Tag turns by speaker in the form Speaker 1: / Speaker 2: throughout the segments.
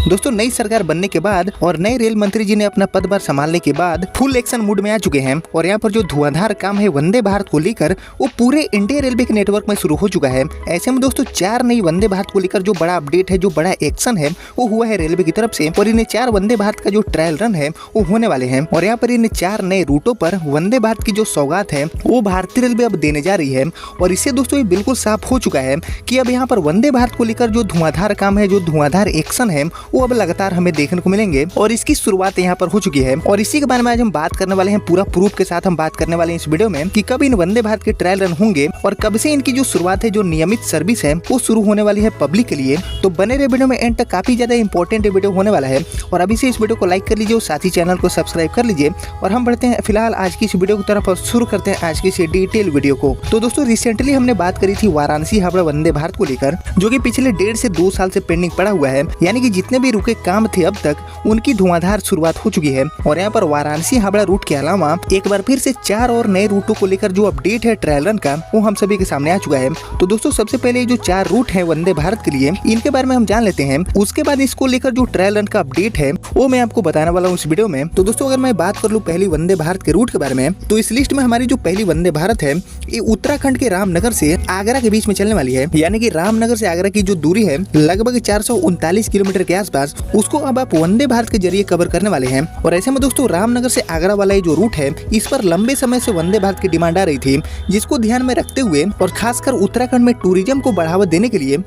Speaker 1: दोस्तों नई सरकार बनने के बाद और नए रेल मंत्री जी ने अपना पदभार संभालने के बाद फुल एक्शन मूड में आ चुके हैं और यहाँ पर जो धुआंधार काम है वंदे भारत को लेकर वो पूरे इंडिया रेलवे के नेटवर्क में शुरू हो चुका है। ऐसे में दोस्तों 4 नई वंदे भारत को लेकर जो बड़ा अपडेट है, जो बड़ा एक्शन है वो हुआ है रेलवे की तरफ से और इन्हें 4 वंदे भारत का जो ट्रायल रन है वो होने वाले हैं और यहाँ पर इन 4 नए रूटों पर वंदे भारत की जो सौगात है वो भारतीय रेलवे अब देने जा रही है। और इससे दोस्तों ये बिल्कुल साफ हो चुका है कि अब यहाँ पर वंदे भारत को लेकर जो धुआंधार काम है, जो धुआंधार एक्शन है वो अब लगातार हमें देखने को मिलेंगे और इसकी शुरुआत यहाँ पर हो चुकी है। और इसी के बारे में आज हम बात करने वाले हैं, पूरा प्रूफ के साथ हम बात करने वाले हैं इस वीडियो में कि कब इन वंदे भारत के ट्रायल रन होंगे और कब से इनकी जो शुरुआत है, जो नियमित सर्विस है वो शुरू होने वाली है पब्लिक के लिए। तो बने रहे वीडियो में, एंड तक काफी ज्यादा इंपॉर्टेंट वीडियो होने वाला है और अभी से इस वीडियो को लाइक कर लीजिए और साथ ही चैनल को सब्सक्राइब कर लीजिए। और हम बढ़ते हैं फिलहाल आज की इस वीडियो की तरफ और शुरू करते हैं आज की इस डिटेल वीडियो को। तो दोस्तों रिसेंटली हमने बात करी थी वाराणसी हावड़ा वंदे भारत को लेकर, जो कि पिछले 1.5 से 2 साल से पेंडिंग पड़ा हुआ है। यानी कि जितने भी रुके काम थे अब तक उनकी धुआंधार शुरुआत हो चुकी है। और यहाँ पर वाराणसी हावड़ा रूट के अलावा एक बार फिर से 4 और नए रूटों को लेकर जो अपडेट है ट्रायल रन का वो हम सभी के सामने आ चुका है। तो दोस्तों सबसे पहले जो 4 रूट है वंदे भारत के लिए, इनके बारे में हम जान लेते हैं। उसके बाद इसको लेकर जो ट्रायल रन का अपडेट है वो मैं आपको बताने वाला हूँ इस वीडियो में। तो दोस्तों अगर मैं बात कर लूँ पहली वंदे भारत के रूट के बारे में, तो इस लिस्ट में हमारी जो पहली वंदे भारत है ये उत्तराखंड के रामनगर से आगरा के बीच में चलने वाली है। यानी कि रामनगर से आगरा की जो दूरी है लगभग 439 किलोमीटर के आसपास, उसको अब आप वंदे भारत के जरिए कवर करने वाले हैं। और ऐसे में दोस्तों रामनगर से आगरा वाला ये जो रूट है इस पर लंबे समय से वंदे भारत की डिमांड आ रही थी, जिसको ध्यान में रखते हुए और खासकर उत्तराखंड में टूरिज्म को बढ़ावा देने के लिए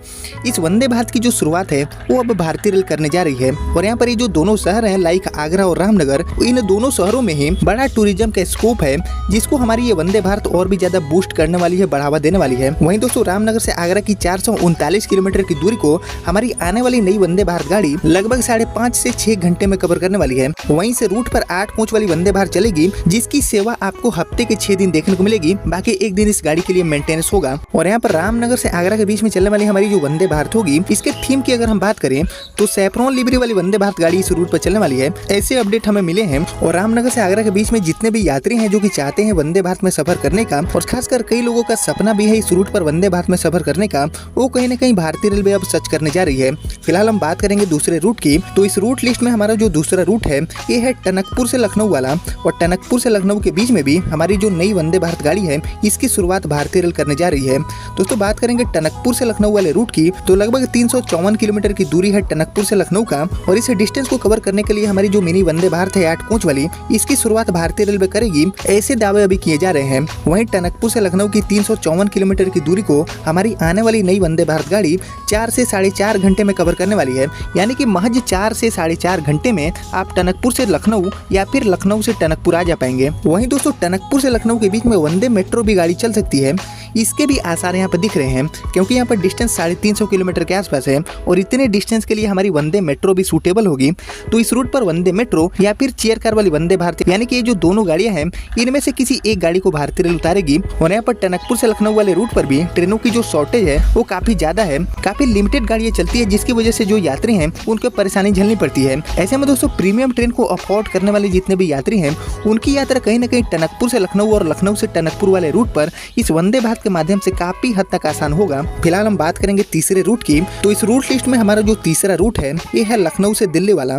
Speaker 1: इस वंदे भारत की जो शुरुआत है वो अब भारतीय रेल करने जा रही है। और यहाँ पर ये जो दोनों शहर हैं लाइक आगरा और रामनगर, इन दोनों शहरों में ही बड़ा टूरिज्म का स्कोप है, जिसको हमारी ये वंदे भारत और भी ज्यादा बूस्ट करने वाली है, बढ़ावा देने वाली है। वहीं दोस्तों रामनगर से आगरा की 439 किलोमीटर की दूरी को हमारी आने वाली नई वंदे भारत गाड़ी लगभग 5.5 से 6 घंटे में कवर करने वाली है। वहीं से रूट पर 8 कोच वाली वंदे भारत चलेगी, जिसकी सेवा आपको हफ्ते के 6 दिन देखने को मिलेगी, बाकी एक दिन इस गाड़ी के लिए मेंटेनेंस होगा। और यहाँ पर रामनगर से आगरा के बीच में चलने वाली हमारी जो वंदे भारत होगी, इसके थीम की अगर हम बात करें तो सैफरॉन लिबरी वाली वंदे भारत गाड़ी इस रूट पर चलने वाली है, ऐसे अपडेट हमें मिले हैं। और रामनगर से आगरा के बीच में जितने भी यात्री हैं जो कि चाहते हैं वंदे भारत में सफर करने का, और खासकर कई लोगों का सपना भी है इस रूट पर वंदे भारत में सफर करने का, वो कहीं न कहीं भारतीय रेलवे अब सच करने जा रही है। फिलहाल हम बात करेंगे दूसरे रूट की। तो इस रूट लिस्ट में हमारा जो दूसरा रूट है ये है टनकपुर से लखनऊ वाला, और टनकपुर से लखनऊ के बीच में भी हमारी जो नई वंदे भारत गाड़ी है इसकी शुरुआत भारतीय रेल करने जा रही है। दोस्तों बात करेंगे टनकपुर से लखनऊ वाले रूट की, तो लगभग 354 किलोमीटर की दूरी है टनकपुर से लखनऊ का, और इस डिस्टेंस को कवर करने के लिए हमारी जो मिनी वंदे भारत है 8 कोच वाली, इसकी शुरुआत भारतीय रेलवे करेगी, ऐसे दावे अभी किए जा रहे हैं। वहीं टनकपुर से लखनऊ की 354 किलोमीटर की दूरी को हमारी आने वाली नई वंदे भारत गाड़ी 4 से 4.5 घंटे में कवर करने वाली है। यानी कि महज 4 से 4.5 घंटे में आप टनकपुर से लखनऊ या फिर लखनऊ से टनकपुर आ जा पाएंगे। वहीं दोस्तों टनकपुर से लखनऊ के बीच में वंदे मेट्रो भी गाड़ी चल सकती है, इसके भी आसार यहाँ पर दिख रहे हैं, क्योंकि यहाँ पर डिस्टेंस 350 किलोमीटर के आसपास है और इतने डिस्टेंस के लिए हमारी वंदे मेट्रो भी सूटेबल होगी। तो इस रूट पर वंदे मेट्रो या फिर चेयर कार वाली वंदे भारत, यानी कि ये जो दोनों गाड़ियां हैं इनमें से किसी एक गाड़ी को भारतीय रेल उतारेगी। और यहाँ पर टनकपुर से लखनऊ वाले रूट पर भी ट्रेनों की जो शॉर्टेज है वो काफी ज्यादा है, काफी लिमिटेड गाड़ियां चलती है, जिसकी वजह से जो यात्री हैं उनको परेशानी झेलनी पड़ती है। ऐसे में दोस्तों प्रीमियम ट्रेन को अफोर्ड करने वाले जितने भी यात्री हैं उनकी यात्रा कहीं न कहीं टनकपुर से लखनऊ और लखनऊ से टनकपुर वाले रूट पर इस वंदे भारत के माध्यम से काफी हद तक आसान होगा। फिलहाल हम बात करेंगे तीसरे रूट की। तो इस रूट लिस्ट में हमारा जो तीसरा रूट है ये है लखनऊ से दिल्ली वाला,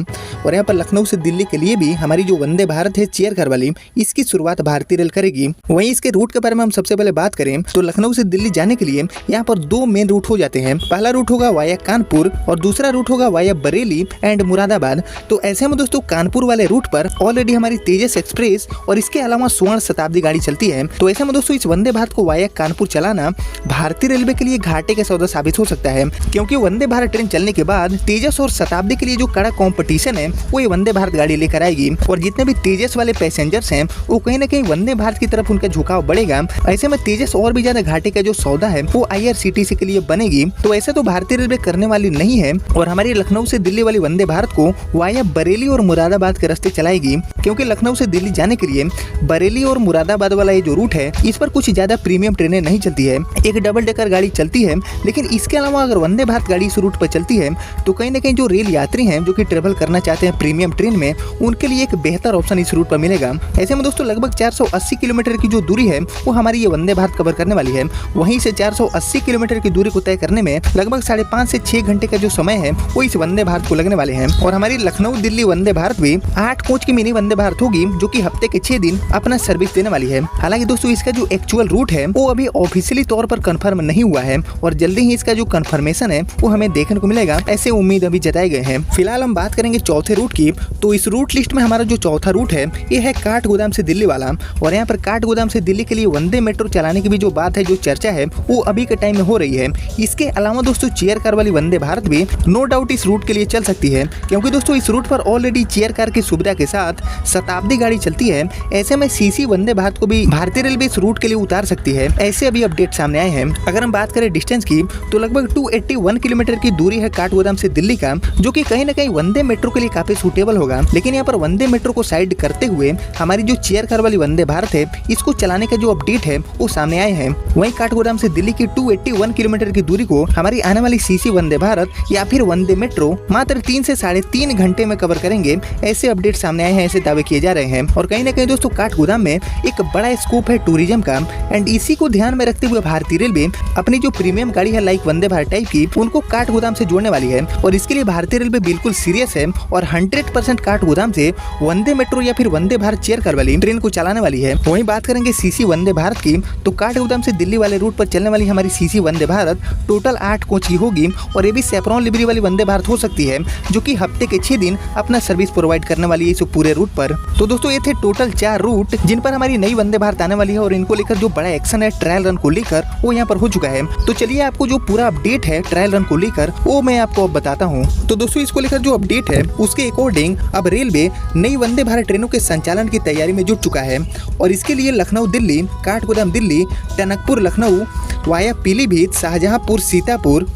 Speaker 1: और यहाँ पर लखनऊ से दिल्ली के लिए भी हमारी जो वंदे भारत है चेयर कार वाली, इसकी शुरुआत भारतीय रेल करेगी। वहीं इसके रूट के बारे में हम सबसे पहले बात करें तो लखनऊ से दिल्ली जाने के लिए यहाँ पर 2 मेन रूट हो जाते हैं। पहला रूट होगा वाया कानपुर और दूसरा रूट होगा वाया बरेली एंड मुरादाबाद। तो ऐसे में दोस्तों कानपुर वाले रूट पर ऑलरेडी हमारी तेजस एक्सप्रेस और इसके अलावा स्वर्ण शताब्दी गाड़ी चलती है। तो ऐसे में दोस्तों इस वंदे भारत को वाया कानपुर चलाना भारतीय रेलवे के लिए घाटे का सौदा साबित हो सकता है, क्योंकि वंदे भारत ट्रेन चलने के बाद तेजस और शताब्दी के लिए जो कड़ा कंपटीशन है वो ये वंदे भारत गाड़ी लेकर आएगी। और जितने भी तेजस वाले पैसेंजर्स हैं वो कहीं न कहीं वंदे भारत की तरफ उनका झुकाव बढ़ेगा। ऐसे में तेजस और भी ज्यादा घाटे का जो सौदा है वो IRCTC के लिए बनेगी। तो ऐसे तो भारतीय रेलवे करने वाली नहीं है और हमारी लखनऊ से दिल्ली वाली वंदे भारत को वाया बरेली और मुरादाबाद के रास्ते चलाएगी, क्योंकि लखनऊ से दिल्ली जाने के लिए बरेली और मुरादाबाद वाला ये जो रूट है इस पर कुछ ज्यादा प्रीमियम ट्रेनें ट्रेनें नहीं चलती है, एक डबल डेकर गाड़ी चलती है। लेकिन इसके अलावा अगर वंदे भारत गाड़ी इस रूट पर चलती है तो कहीं ना कहीं जो रेल यात्री हैं जो कि ट्रेवल करना चाहते हैं प्रीमियम ट्रेन में, उनके लिए एक बेहतर ऑप्शन इस रूट पर मिलेगा। ऐसे में दोस्तों लगभग 480 किलोमीटर की जो दूरी है वो हमारी ये वंदे भारत कवर करने वाली है। वहीं से 480 किलोमीटर की दूरी को तय करने में लगभग 5.5 से 6 घंटे का जो समय है वो इस वंदे भारत को लगने वाले हैं। और हमारी लखनऊ दिल्ली वंदे भारत भी 8 कोच की मिनी वंदे भारत होगी जो कि हफ्ते के 6 दिन अपना सर्विस देने वाली है। हालांकि दोस्तों इसका जो एक्चुअल रूट है वो अभी ऑफिशियली तौर पर कंफर्म नहीं हुआ है और जल्दी ही इसका जो कंफर्मेशन है वो हमें देखने को मिलेगा, ऐसे उम्मीद अभी जताए गए हैं। फिलहाल हम बात करेंगे चौथे रूट की। तो इस रूट लिस्ट में हमारा जो चौथा रूट है ये है काठगोदाम से दिल्ली वाला। और यहाँ पर काठगोदाम से दिल्ली के लिए वंदे मेट्रो चलाने की भी जो बात है, जो चर्चा है वो अभी के टाइम में हो रही है। इसके अलावा दोस्तों चेयर कार वाली वंदे भारत भी नो डाउट इस रूट के लिए चल सकती है, क्योंकि दोस्तों इस रूट पर ऑलरेडी चेयर कार की सुविधा के साथ शताब्दी गाड़ी चलती है। ऐसे में सीसी वंदे भारत को भी भारतीय रेलवे इस रूट के लिए उतार सकती है, ऐसे अभी अपडेट सामने आए हैं। अगर हम बात करें डिस्टेंस की तो लगभग 281 किलोमीटर की दूरी है काठगोदाम से दिल्ली का, जो कि कहीं ना कहीं वंदे मेट्रो के लिए काफी सूटेबल होगा। लेकिन यहाँ पर वंदे मेट्रो को साइड करते हुए हमारी जो चेयर कार वाली वंदे भारत है इसको चलाने का जो अपडेट है वो सामने आए हैं। वहीं काठगोदाम से दिल्ली की 281 किलोमीटर की दूरी को हमारी आने वाली सीसी वंदे भारत या फिर वंदे मेट्रो मात्र 3 से 3.5 घंटे में कवर करेंगे, ऐसे अपडेट सामने आए हैं, ऐसे दावे किए जा रहे हैं। और कहीं ना कहीं दोस्तों काठगोदाम में एक बड़ा स्कोप है टूरिज्म का, एंड इसी को ध्यान में रखते हुए भारतीय रेलवे अपनी जो प्रीमियम गाड़ी है लाइक वंदे भारत टाइप की उनको काठगोदाम से जोड़ने वाली है। और इसके लिए भारतीय रेलवे बिल्कुल सीरियस है और 100% काठगोदाम से वंदे मेट्रो या फिर वंदे भारत चेयर कार वाली ट्रेन को चलाने वाली है। वहीं बात करेंगे सीसी वंदे भारत की तो काठगोदाम से दिल्ली वाले रूट पर चलने वाली हमारी CC Vande Bharat total 8 coach की होगी और ये भी सेफ्रॉन लिबरी वाली वंदे भारत हो सकती है, जो कि हफ्ते के 6 दिन अपना सर्विस प्रोवाइड करने वाली है इस पूरे रूट पर। तो दोस्तों ये थे टोटल 4 रूट जिन पर हमारी नई वंदे भारत आने वाली है और इनको लेकर जो बड़ा एक्शन है ट्रायल रन को लेकर वो यहाँ पर हो चुका है। तो चलिए आपको जो पूरा अपडेट है ट्रायल रन को लेकर वो मैं आपको अब बताता हूँ। तो दोस्तों इसको लेकर जो अपडेट है उसके अकॉर्डिंग अब रेलवे नई वंदे भारत ट्रेनों के संचालन की तैयारी में जुट चुका है और इसके लिए लखनऊ दिल्ली, काठगोदाम दिल्ली, टनकपुर लखनऊ वाया पीलीभीत, शाहजहांपुर सीतापुर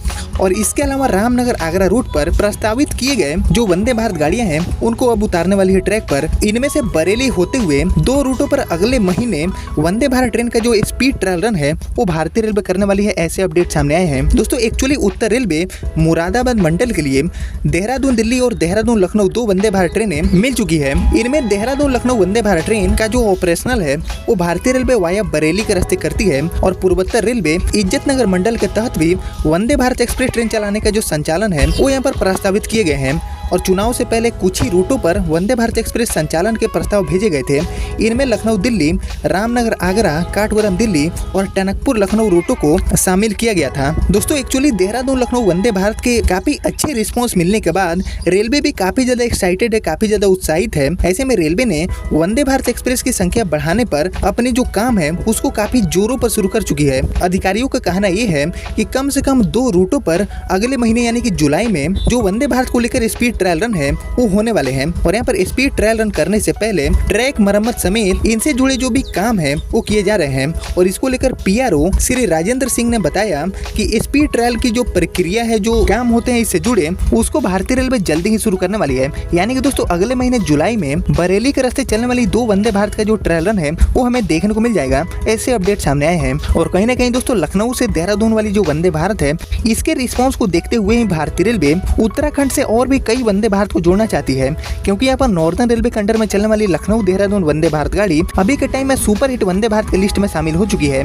Speaker 1: और इसके अलावा रामनगर आगरा रूट पर प्रस्तावित किए गए जो वंदे भारत गाड़ियां हैं उनको अब उतारने वाली है ट्रैक पर। इनमें से बरेली होते हुए 2 रूटों पर अगले महीने वंदे भारत ट्रेन का जो स्पीड ट्रायल रन है वो भारतीय रेलवे करने वाली है, ऐसे अपडेट सामने आए हैं। दोस्तों एक्चुअली उत्तर रेलवे मुरादाबाद मंडल के लिए देहरादून दिल्ली और देहरादून लखनऊ 2 वंदे भारत ट्रेनें मिल चुकी है। इनमें देहरादून लखनऊ वंदे भारत ट्रेन का जो ऑपरेशनल है वो भारतीय रेलवे वाया बरेली के रास्ते करती है और पूर्वोत्तर रेलवे इज्जतनगर मंडल के तहत भी वंदे भारत एक्सप्रेस ट्रेन चलाने का जो संचालन है वो यहाँ पर प्रस्तावित किए गए हैं। और चुनाव से पहले कुछ ही रूटों पर वंदे भारत एक्सप्रेस संचालन के प्रस्ताव भेजे गए थे। इनमें लखनऊ दिल्ली, रामनगर आगरा, काठगोदाम दिल्ली और टनकपुर लखनऊ रूटों को शामिल किया गया था। दोस्तों एक्चुअली देहरादून लखनऊ वंदे भारत के काफी अच्छे रिस्पॉन्स मिलने के बाद रेलवे भी काफी ज्यादा एक्साइटेड है, काफी ज्यादा उत्साहित है। ऐसे में रेलवे ने वंदे भारत एक्सप्रेस की संख्या बढ़ाने पर अपने जो काम है उसको काफी जोरों पर शुरू कर चुकी है। अधिकारियों का कहना यह है कि कम से कम 2 रूटों पर अगले महीने यानी कि जुलाई में जो वंदे भारत को लेकर स्पीड ट्रायल रन है वो होने वाले हैं। और यहाँ पर स्पीड ट्रायल रन करने से पहले ट्रैक मरम्मत समेत इनसे जुड़े जो भी काम है वो किए जा रहे हैं। और इसको लेकर पीआरओ श्री राजेंद्र सिंह ने बताया कि स्पीड ट्रायल की जो प्रक्रिया है, जो काम होते हैं इससे जुड़े, उसको भारतीय रेलवे जल्दी ही शुरू करने वाली है। यानी कि दोस्तों अगले महीने जुलाई में बरेली के रास्ते चलने वाली 2 वंदे भारत का जो ट्रायल रन है वो हमें देखने को मिल जाएगा, ऐसे अपडेट सामने आए हैं। और कहीं ना कहीं दोस्तों लखनऊ से देहरादून वाली जो वंदे भारत है इसके रिस्पॉन्स को देखते हुए ही भारतीय रेलवे उत्तराखंड से और भी कई वंदे भारत को जोड़ना चाहती है, क्योंकि यहाँ पर नॉर्दर्न रेलवे के अंडर में चलने वाली लखनऊ देहरादून वंदे भारत गाड़ी अभी के टाइम में सुपर हिट वंदे भारत की लिस्ट में शामिल हो चुकी है।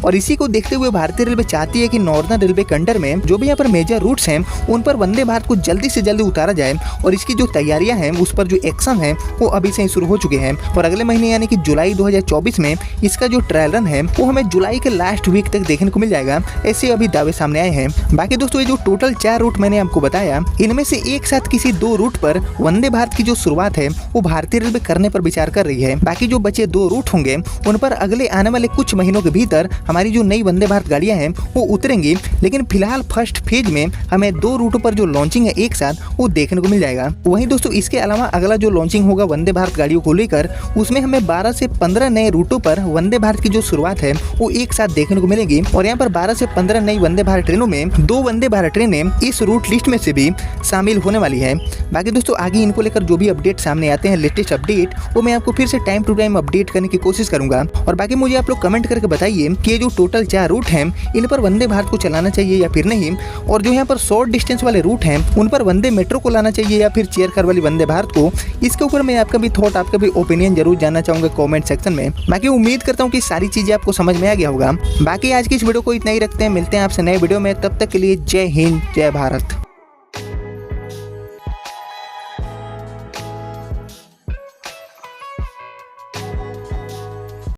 Speaker 1: और इसी को देखते हुए भारतीय रेलवे चाहती है कि नॉर्दर्न रेलवे के अंडर में जो भी यहाँ पर मेजर रूट्स हैं उन पर वंदे भारत को जल्दी से जल्दी उतारा जाए। और इसकी जो तैयारियां हैं उस पर जो एक्शन है वो अभी से ही शुरू हो चुके हैं और अगले महीने यानी कि जुलाई 2024 में इसका जो ट्रायल रन है वो हमें जुलाई के लास्ट वीक तक देखने को मिल जाएगा, ऐसे अभी दावे सामने आए हैं। बाकी दोस्तों ये जो टोटल 4 रूट मैंने आपको बताया इनमें से एक साथ किसी 2 रूट पर वंदे भारत की जो शुरुआत है वो भारतीय रेलवे करने पर विचार कर रही है। बाकी जो बचे 2 रूट होंगे उन पर अगले आने वाले कुछ महीनों के भीतर हमारी जो नई वंदे भारत गाड़ियां हैं वो उतरेंगी। लेकिन फिलहाल फर्स्ट फेज में हमें 2 रूटों पर जो लॉन्चिंग है एक साथ वो देखने को मिल जाएगा। वहीं दोस्तों इसके अलावा अगला जो लॉन्चिंग होगा वंदे भारत गाड़ियों को लेकर उसमें हमें 12 से 15 नए रूटों पर वंदे भारत की जो शुरुआत है वो एक साथ देखने को मिलेगी। और यहाँ पर 12 से 15 नई वंदे भारत ट्रेनों में 2 वंदे भारत ट्रेनें इस रूट लिस्ट में से भी शामिल होने वाली है। हैं। बाकी दोस्तों आगे इनको लेकर जो भी अपडेट सामने आते हैं, लेटेस्ट अपडेट, वो मैं आपको फिर से टाइम टू टाइम अपडेट करने की कोशिश करूंगा। और बाकी मुझे आप लोग कमेंट करके बताइए कि ये जो टोटल 4 रूट हैं इन पर वंदे भारत को चलाना चाहिए या फिर नहीं, और जो यहाँ पर शॉर्ट डिस्टेंस वाले रूट हैं उन पर वंदे मेट्रो को लाना चाहिए या फिर चेयर कार वाली वंदे भारत को। इसके ऊपर मैं आपका भी थॉट, आपका भी ओपिनियन जरूर जानना चाहूंगा कमेंट सेक्शन में। बाकी उम्मीद करता हूँ कि सारी चीजें आपको समझ में आ गया होगा। बाकी आज की इस वीडियो को इतना ही रखते हैं, मिलते हैं आपसे नए वीडियो में, तब तक के लिए जय हिंद जय भारत।